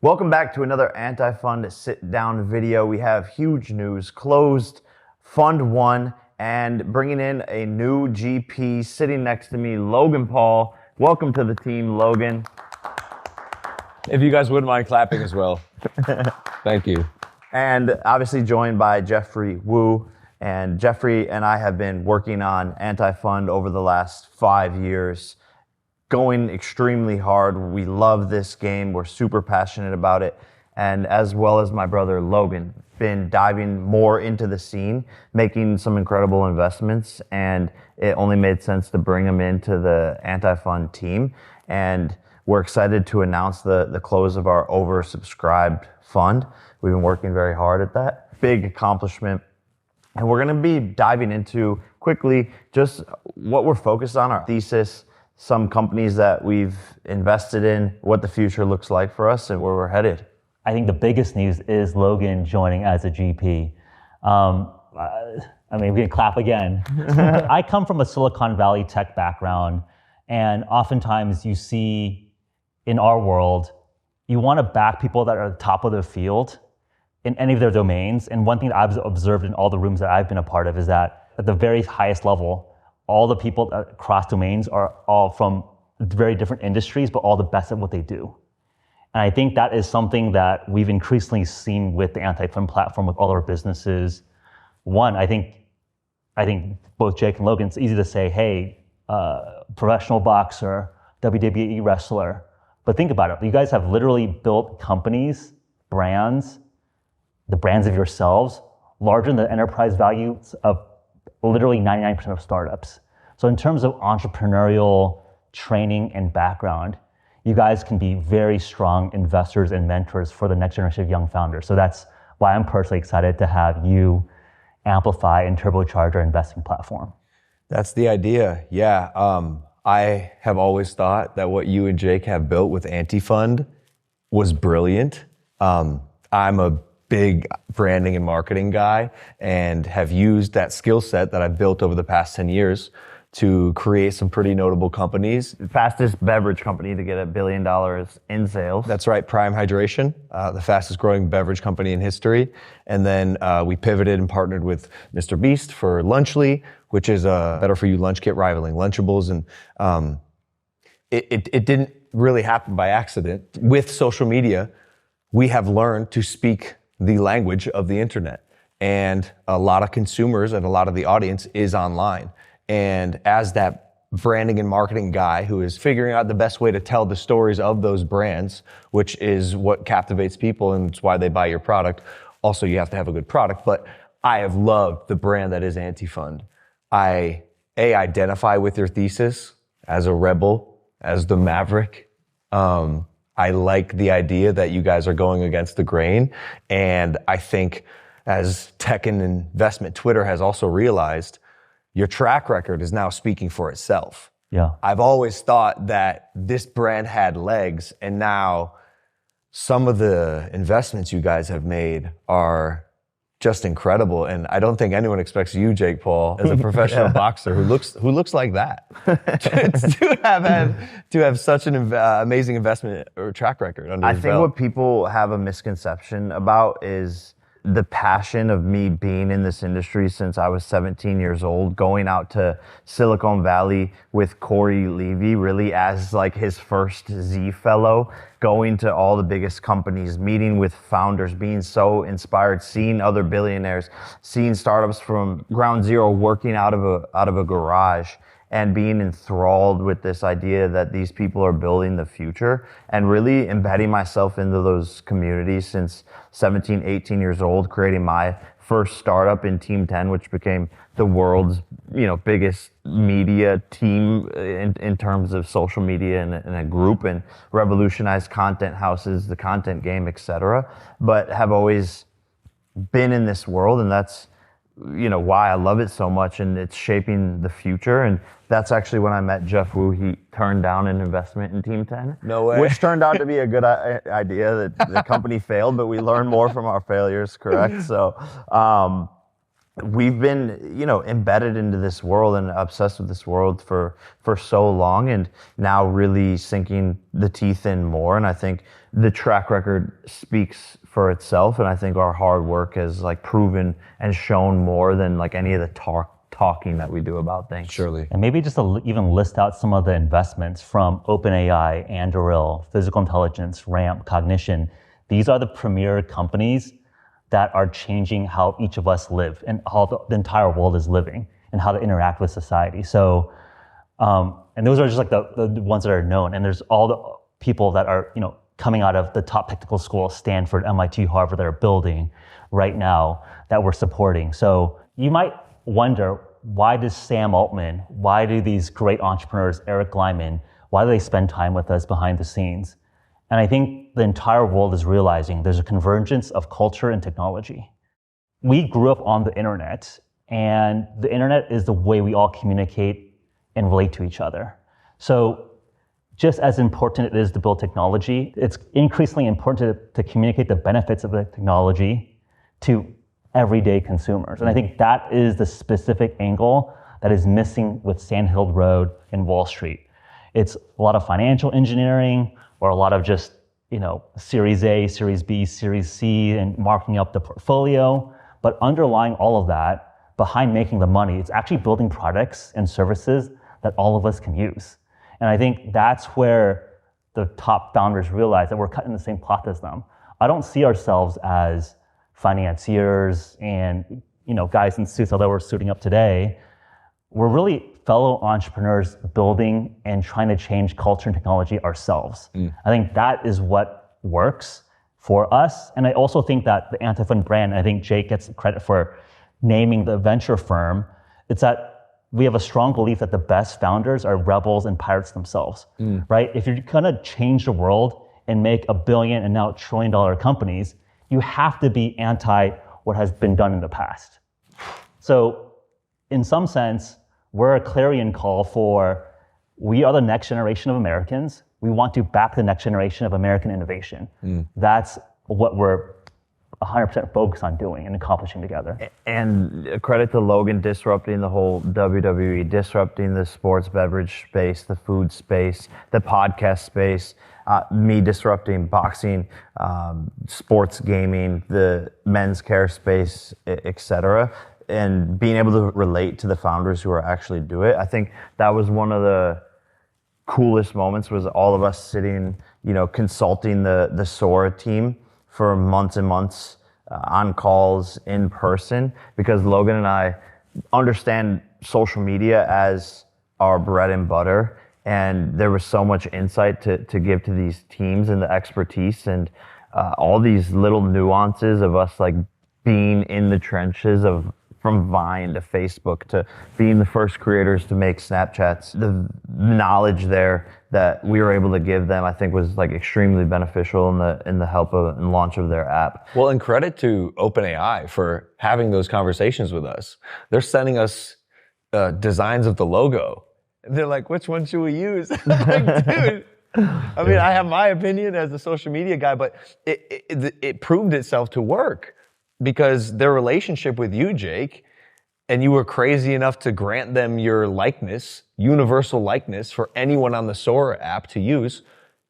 Welcome back to another Anti-Fund sit-down video. We have huge news. Closed Fund 1 and bringing in a new GP sitting next to me, Logan Paul. Welcome to the team, Logan. If you guys wouldn't mind clapping as well. Thank you. And obviously joined by Jeffrey Wu. And Jeffrey and I have been working on Anti-Fund over the last 5 years, going extremely hard. We love this game. We're super passionate about it. And as well as my brother Logan, been diving more into the scene, making some incredible investments. And it only made sense to bring him into the Anti-Fund team. And we're excited to announce the close of our oversubscribed fund. We've been working very hard at that. Big accomplishment. And we're going to be diving into quickly just what we're focused on, our thesis, some companies that we've invested in, what the future looks like for us, and where we're headed. I think the biggest news is Logan joining as a GP. We can clap again. I come from a Silicon Valley tech background, and oftentimes you see in our world, you want to back people that are at the top of their field in any of their domains. And one thing that I've observed in all the rooms that I've been a part of is that at the very highest level, all the people across domains are all from very different industries, but all the best at what they do. And I think that is something that we've increasingly seen with the Anti-Fund platform with all our businesses. One, I think both Jake and Logan, it's easy to say, hey, professional boxer, WWE wrestler. But think about it. You guys have literally built companies, brands, the brands of yourselves, larger than the enterprise values of literally 99% of startups. So in terms of entrepreneurial training and background, you guys can be very strong investors and mentors for the next generation of young founders. So that's why I'm personally excited to have you amplify and turbocharge our investing platform. That's the idea. Yeah. I have always thought that what you and Jake have built with Anti-Fund was brilliant. I'm a big branding and marketing guy and have used that skill set that I've built over the past 10 years to create some pretty notable companies. The fastest beverage company to get $1 billion in sales. That's right, Prime Hydration, the fastest growing beverage company in history. And then we pivoted and partnered with Mr. Beast for Lunchly, which is a better for you lunch kit rivaling Lunchables. And it didn't really happen by accident. With social media, we have learned to speak the language of the internet. And a lot of consumers and a lot of the audience is online. And as that branding and marketing guy who is figuring out the best way to tell the stories of those brands, which is what captivates people and it's why they buy your product. Also, you have to have a good product, but I have loved the brand that is Anti-Fund. I identify with your thesis as a rebel, as the maverick. I like the idea that you guys are going against the grain. And I think as tech and investment Twitter has also realized, your track record is now speaking for itself. Yeah. I've always thought that this brand had legs, and now some of the investments you guys have made are just incredible. And I don't think anyone expects you, Jake Paul, as a professional boxer who looks like that, to have such an amazing investment or track record under his belt. I think what people have a misconception about is the passion of me being in this industry since I was 17 years old, going out to Silicon Valley with Corey Levy, really as like his first Z fellow, going to all the biggest companies, meeting with founders, being so inspired, seeing other billionaires, seeing startups from ground zero working out of a garage, and being enthralled with this idea that these people are building the future, and really embedding myself into those communities since 17, 18 years old, creating my first startup in Team 10, which became the world's biggest media team in terms of social media and a group, and revolutionized content houses, the content game, etc. But have always been in this world, and that's why I love it so much, and it's shaping the future. And that's actually when I met Jeff Wu. He turned down an investment in Team 10. No way. Which turned out to be a good idea. That the company failed, but we learned more from our failures, correct? So we've been, embedded into this world and obsessed with this world for so long, and now really sinking the teeth in more. And I think the track record speaks for itself. And I think our hard work has like proven and shown more than like any of the talking that we do about things. Surely. And maybe just to even list out some of the investments from OpenAI, Anduril, Physical Intelligence, Ramp, Cognition. These are the premier companies that are changing how each of us live and how the entire world is living and how to interact with society. So, and those are just like the ones that are known. And there's all the people that are, coming out of the top technical schools, Stanford, MIT, Harvard, that are building right now that we're supporting. So you might wonder, why does Sam Altman, why do these great entrepreneurs, Eric Glyman, why do they spend time with us behind the scenes? And I think the entire world is realizing there's a convergence of culture and technology. We grew up on the internet, and the internet is the way we all communicate and relate to each other. So just as important it is to build technology, it's increasingly important to communicate the benefits of the technology to everyday consumers. And I think that is the specific angle that is missing with Sand Hill Road and Wall Street. It's a lot of financial engineering, or a lot of just, Series A, Series B, Series C, and marking up the portfolio. But underlying all of that, behind making the money, it's actually building products and services that all of us can use. And I think that's where the top founders realize that we're cutting the same cloth as them. I don't see ourselves as financiers and, guys in suits, although we're suiting up today. We're really fellow entrepreneurs building and trying to change culture and technology ourselves. I think that is what works for us. And I also think that the Antifund brand, I think Jake gets credit for naming the venture firm, it's that we have a strong belief that the best founders are rebels and pirates themselves, right? If you're gonna change the world and make $1 billion and now $1 trillion companies, you have to be anti what has been done in the past. So in some sense, we're a clarion call for, we are the next generation of Americans. We want to back the next generation of American innovation. That's what we're 100% focused on doing and accomplishing together. And credit to Logan disrupting the whole WWE, disrupting the sports beverage space, the food space, the podcast space, me disrupting boxing, sports gaming, the men's care space, et cetera, and being able to relate to the founders who are actually do it. I think that was one of the coolest moments, was all of us sitting, consulting the Sora team for months and months on calls in person, because Logan and I understand social media as our bread and butter, and there was so much insight to give to these teams and the expertise and all these little nuances of us like being in the trenches of, from Vine to Facebook to being the first creators to make Snapchats. The knowledge there that we were able to give them, I think, was like extremely beneficial in the help of and launch of their app. Well, and credit to OpenAI for having those conversations with us. They're sending us designs of the logo. And they're like, which one should we use? I'm like, dude. I mean, I have my opinion as a social media guy, but it proved itself to work. Because their relationship with you, Jake, and you were crazy enough to grant them your likeness, universal likeness for anyone on the Sora app to use,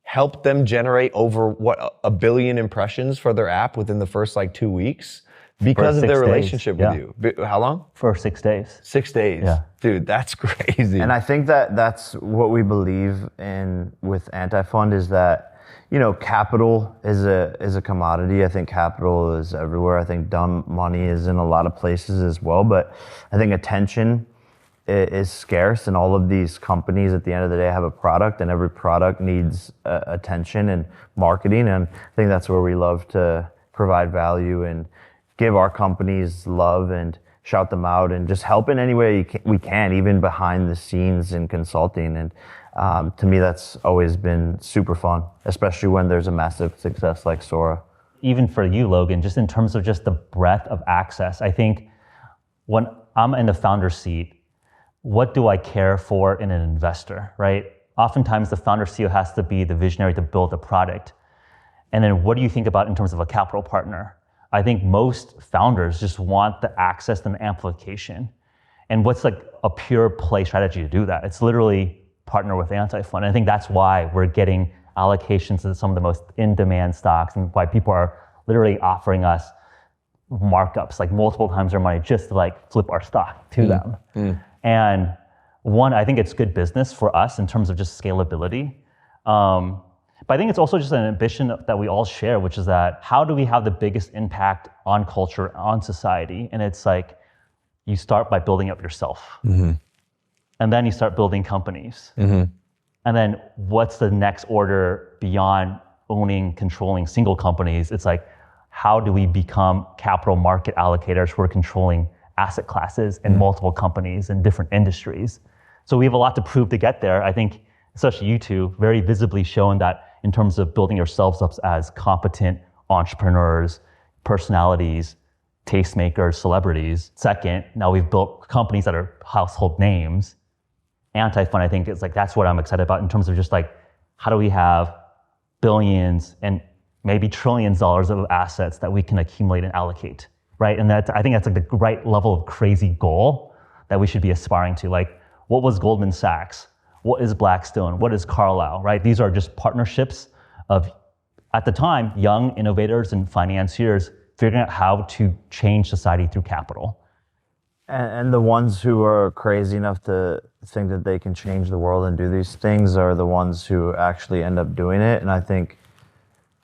helped them generate over, 1 billion impressions for their app within the first 2 weeks because of their relationship with you. How long? For 6 days. 6 days. Yeah. Dude, that's crazy. And I think that's what we believe in with Antifund, is that capital is a commodity. I think capital is everywhere. I think dumb money is in a lot of places as well. But I think attention is scarce, and all of these companies at the end of the day have a product, and every product needs attention and marketing. And I think that's where we love to provide value and give our companies love and shout them out and just help in any way we can, even behind the scenes in consulting. And to me, that's always been super fun, especially when there's a massive success like Sora. Even for you, Logan, just in terms of just the breadth of access, I think when I'm in the founder seat, what do I care for in an investor, right? Oftentimes the founder CEO has to be the visionary to build a product. And then what do you think about in terms of a capital partner? I think most founders just want the access and the amplification. And what's like a pure play strategy to do that? It's literally partner with anti-fund. I think that's why we're getting allocations to some of the most in-demand stocks and why people are literally offering us markups like multiple times their money just to like flip our stock to them. And one, I think it's good business for us in terms of just scalability. But I think it's also just an ambition that we all share, which is that how do we have the biggest impact on culture, on society? And it's like, you start by building up yourself. And then you start building companies. And then what's the next order beyond owning, controlling single companies? It's like, how do we become capital market allocators who are controlling asset classes in multiple companies in different industries? So we have a lot to prove to get there. I think, especially you two, very visibly shown that in terms of building yourselves up as competent entrepreneurs, personalities, tastemakers, celebrities. Second, now we've built companies that are household names. Anti-fund, I think, is like, that's what I'm excited about in terms of just like, how do we have billions and maybe trillions of dollars of assets that we can accumulate and allocate, right? And I think that's like the right level of crazy goal that we should be aspiring to. Like, what was Goldman Sachs? What is Blackstone? What is Carlyle, right? These are just partnerships of, at the time, young innovators and financiers figuring out how to change society through capital. And the ones who are crazy enough to think that they can change the world and do these things are the ones who actually end up doing it. And I think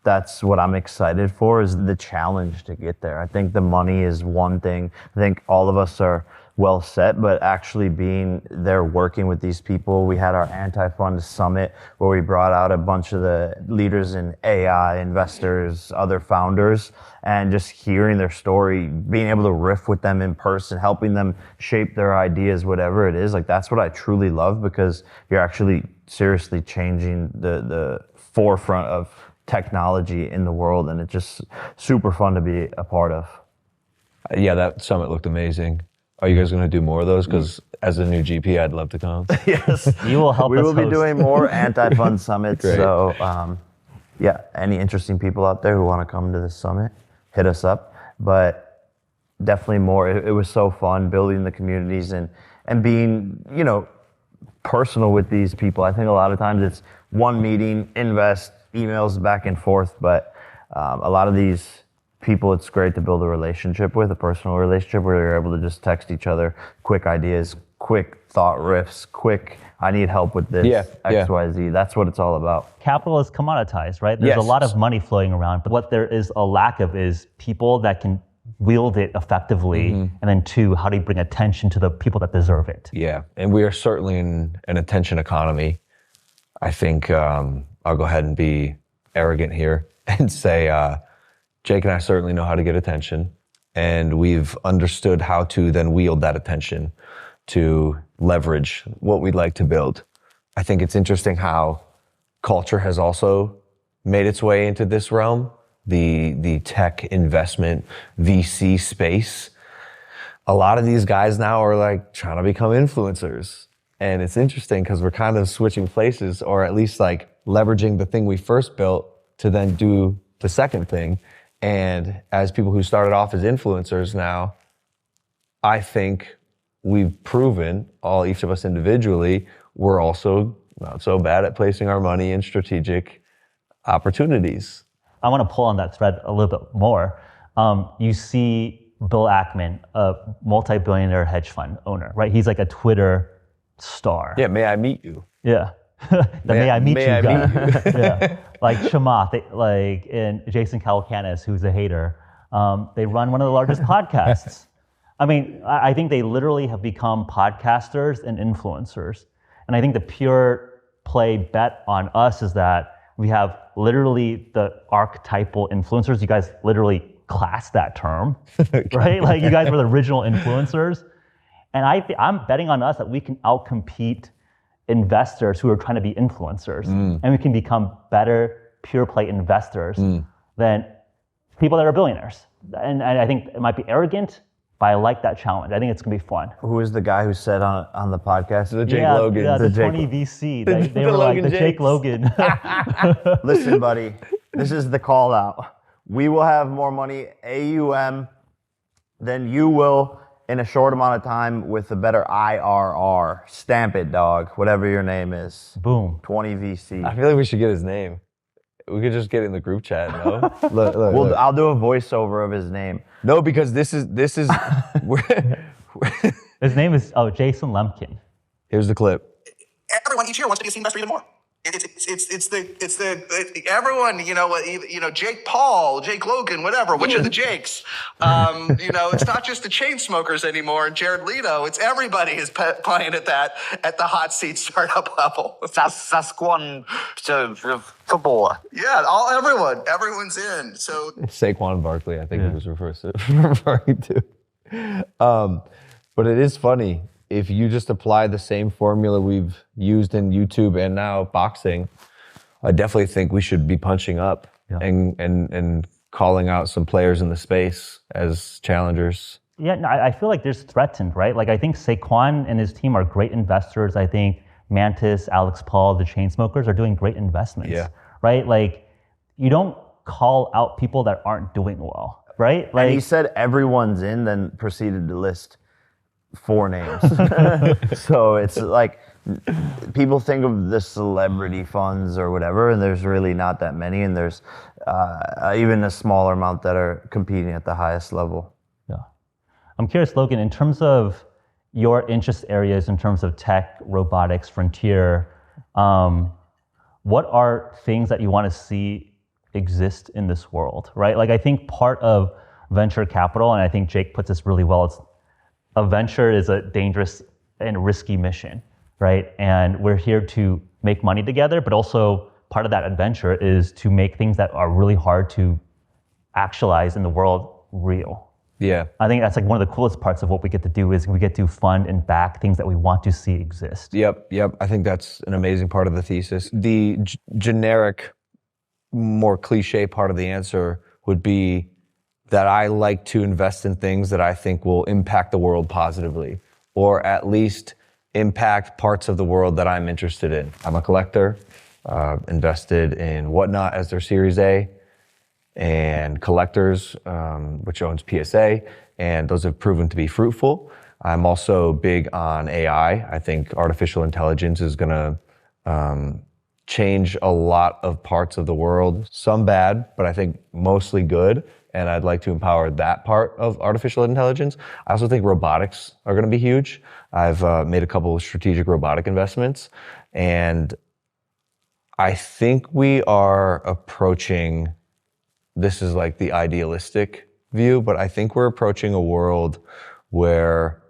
that's what I'm excited for, is the challenge to get there. I think the money is one thing. I think all of us are well set, but actually being there working with these people. We had our anti-fund summit where we brought out a bunch of the leaders in AI, investors, other founders, and just hearing their story, being able to riff with them in person, helping them shape their ideas, whatever it is. Like, that's what I truly love, because you're actually seriously changing the forefront of technology in the world, and it's just super fun to be a part of. Yeah, that summit looked amazing. Are you guys going to do more of those? Because as a new GP, I'd love to come. Yes. You will help us We will be host. doing more anti-fund summits. Great. So, yeah, any interesting people out there who want to come to this summit, hit us up. But definitely more. It was so fun building the communities and being, personal with these people. I think a lot of times it's one meeting, invest, emails back and forth. But a lot of these people, it's great to build a relationship with, a personal relationship where you're able to just text each other quick ideas, quick thought riffs, quick, I need help with this, X, Y, Z. That's what it's all about. Capital is commoditized, right? There's a lot of money flowing around, but what there is a lack of is people that can wield it effectively. And then two, how do you bring attention to the people that deserve it? Yeah, and we are certainly in an attention economy. I think I'll go ahead and be arrogant here and say, Jake and I certainly know how to get attention, and we've understood how to then wield that attention to leverage what we'd like to build. I think it's interesting how culture has also made its way into this realm, the tech investment VC space. A lot of these guys now are like trying to become influencers. And it's interesting because we're kind of switching places, or at least like leveraging the thing we first built to then do the second thing. And as people who started off as influencers now, I think we've proven, each of us individually, we're also not so bad at placing our money in strategic opportunities. I want to pull on that thread a little bit more. You see Bill Ackman, a multi-billionaire hedge fund owner, right? He's like a Twitter star. Yeah, may I meet you? Yeah. May I meet you guy. Yeah. Like Chamath, and Jason Calacanis, who's a hater, they run one of the largest podcasts. I mean, I think they literally have become podcasters and influencers. And I think the pure play bet on us is that we have literally the archetypal influencers. You guys literally classed that term, right? Like, you guys were the original influencers. And I'm betting on us that we can outcompete investors who are trying to be influencers, and we can become better pure play investors than people that are billionaires. And I think it might be arrogant, but I like that challenge. I think it's gonna be fun. Who is the guy who said on the podcast? The Jake Logan. Yeah, the 20 VC. They were like the Jake Logan. Listen, buddy, this is the call out. we will have more money AUM than you will in a short amount of time with a better IRR. Stamp it, dog. Whatever your name is. Boom. 20 VC. I feel like we should get his name. We could just get it in the group chat, no? Look. I'll do a voiceover of his name. No, because this is His name is Jason Lemkin. Here's the clip. Everyone each year wants to be a seed investor even more. Everyone, Jake Paul, Jake Logan, whatever, which are the Jakes. It's not just the chain smokers anymore and Jared Leto. It's everybody is playing at the hot seat startup level. That's one footballer. Yeah, everyone's in. So Saquon Barkley, I think he was referring to. But it is funny. If you just apply the same formula we've used in YouTube and now boxing, I definitely think we should be punching up and calling out some players in the space as challengers. Yeah, no, I feel like there's threatened, right? Like I think Saquon and his team are great investors. I think Mantis, Alex Paul, the Chainsmokers are doing great investments, right? Like you don't call out people that aren't doing well, right? Like And he said everyone's in, then proceeded to list 4 names. So it's like people think of the celebrity funds or whatever, and there's really not that many, and there's even a smaller amount that are competing at the highest level. Yeah. I'm curious, Logan, in terms of your interest areas, in terms of tech, robotics, frontier, what are things that you want to see exist in this world, right? Like I think part of venture capital, and I think Jake puts this really well, it's a venture is a dangerous and risky mission, right? And we're here to make money together, but also part of that adventure is to make things that are really hard to actualize in the world real. Yeah. I think that's like one of the coolest parts of what we get to do is we get to fund and back things that we want to see exist. Yep. I think that's an amazing part of the thesis. The generic, more cliche part of the answer would be that I like to invest in things that I think will impact the world positively, or at least impact parts of the world that I'm interested in. I'm a collector, invested in Whatnot as their Series A, and Collectors, which owns PSA, and those have proven to be fruitful. I'm also big on AI. I think artificial intelligence is gonna change a lot of parts of the world. Some bad, but I think mostly good. And I'd like to empower that part of artificial intelligence. I also think robotics are going to be huge. I've made a couple of strategic robotic investments, and I think we are approaching, this is like the idealistic view, but I think we're approaching a world where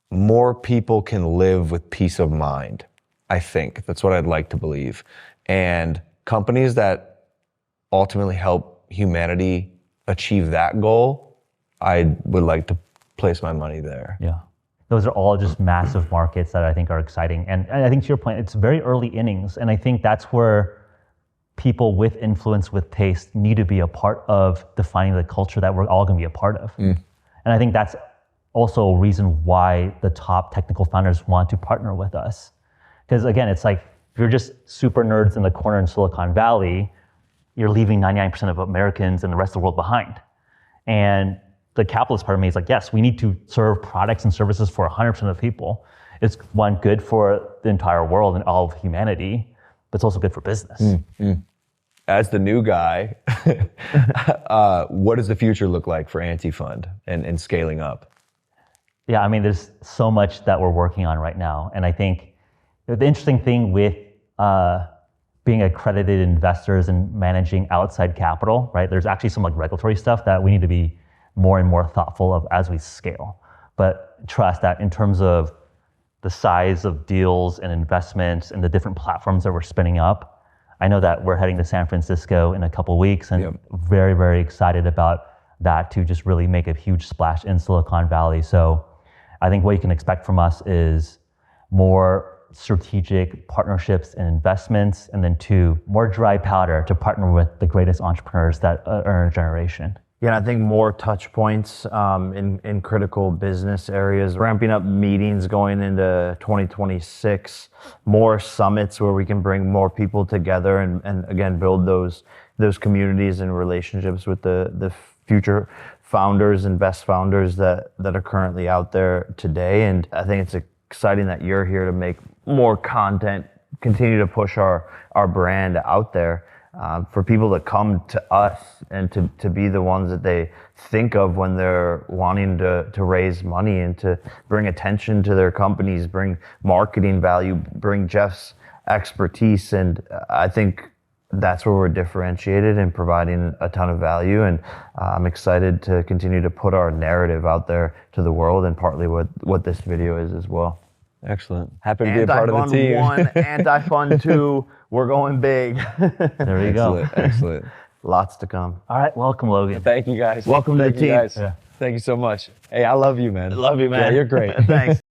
more people can live with peace of mind. I think that's what I'd like to believe. And companies that ultimately help humanity achieve that goal, I would like to place my money there. Yeah. Those are all just massive markets that I think are exciting. And I think to your point, it's very early innings. And I think that's where people with influence, with taste, need to be a part of defining the culture that we're all going to be a part of. And I think that's also a reason why the top technical founders want to partner with us. Because again, it's like, if you're just super nerds in the corner in Silicon Valley, you're leaving 99% of Americans and the rest of the world behind. And the capitalist part of me is like, yes, we need to serve products and services for 100% of people. It's one, good for the entire world and all of humanity, but it's also good for business. As the new guy, what does the future look like for Anti-Fund and scaling up? Yeah, I mean, there's so much that we're working on right now. And I think the interesting thing with being accredited investors and managing outside capital, right? There's actually some like regulatory stuff that we need to be more and more thoughtful of as we scale. But trust that in terms of the size of deals and investments and the different platforms that we're spinning up, I know that we're heading to San Francisco in a couple of weeks and very, very excited about that to just really make a huge splash in Silicon Valley. So I think what you can expect from us is more strategic partnerships and investments, and then 2, more dry powder to partner with the greatest entrepreneurs that are in our generation. Yeah, I think more touch points in critical business areas, ramping up meetings going into 2026, more summits where we can bring more people together and again, build those those communities and relationships with the future founders and best founders that are currently out there today. And I think it's exciting that you're here to make more content, continue to push our brand out there for people to come to us and to be the ones that they think of when they're wanting to raise money and to bring attention to their companies, bring marketing value, bring Jeff's expertise. And I think that's where we're differentiated and providing a ton of value. And I'm excited to continue to put our narrative out there to the world, and partly what this video is as well. Excellent. Happy to be a part of the team. Anti-Fund 1, Anti-Fund 2, we're going big. There you go. Excellent. Lots to come. All right, welcome, Logan. Thank you guys. Welcome to the team. Thank you so much. Hey, I love you, man. Love you, man. Yeah, you're great. Thanks.